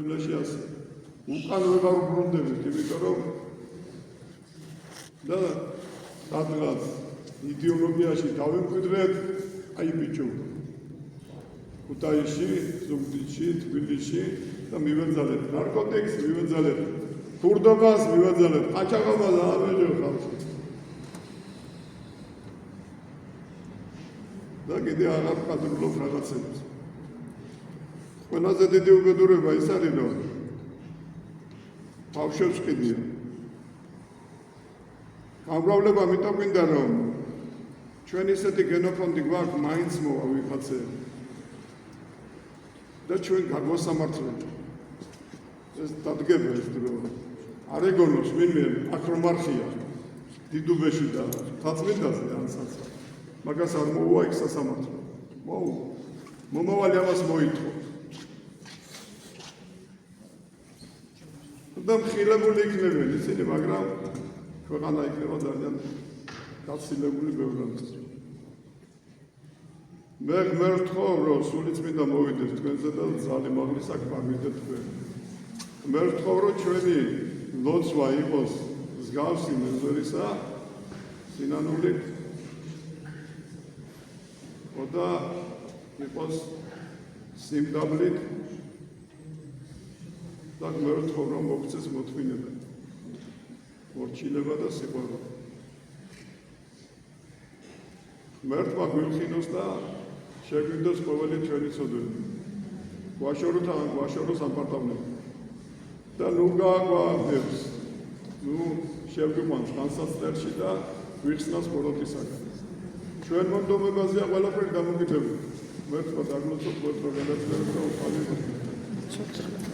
მშობლებში ასე. უკან ვეღარ უბრუნდებით, იმიტომ რომ და სადღაც იდეოლოგიაში დავემკვიდრეთ, აი ბიჭო. ქუთაისში, ზუგდიდში, თბილისში და მივეძალეთ ნარკოტიკს, მივეძალეთ ქურდობას, მივეძალეთ ყაჩაღობას ამეჯერ ხალხი. და კიდე აღარ ვყადრულობ რაღაცებს. ყველაზე დიდი უბედურება ის არის, რომ ბავშვებს ყიდიან. გამრავლება მითო გვინდა, რომ ჩვენ ისეთი გენოფონდი გვაქვს, მაინც მოვა ვიღაცები. და ჩვენ გაგვასამართლეთ. ეს დადგება ეს დრო. არ ეგონოს ვინმე აკრომარხია დიდუბეში და თაცმიდაზე ანსაც. მაგას არ მოუვა იქ სასამართლო. მომავალი ამას მოითხოვ. და მხილებული იქნებიან ისინი, მაგრამ ქვეყანა იქნება ძალიან გაცილებული ბევრად. მე ვთხოვ, რომ სულიწმინდა მოვიდეს თქვენზე და ზალი მაღლის აქ მოვიდეთ თქვენ. მე ვთხოვ, რომ ჩვენი ლოცვა იყოს მსგავსი მეზორისა, სინანული და იყოს სიმდაბლით და მე ვთხოვ, რომ მოგცეს მოთმინება, მორჩილება და სიყვარული. მერთმა გვიხინოს და შეგვიდოს ყოველი ჩვენი ცოდვები. გვაშოროს ამპარტავნები. და ნუ გააგვააღებს. ნუ შევგვიყვანს განსაცდელში და გვიხსნას ბოროტისაგან. ჩვენ მონდომებაზეა ყველაფერი დამოკიდებული. მერთმა დაგლოცოთ, მერთმა გადაწეროთ და უყალიბოთ.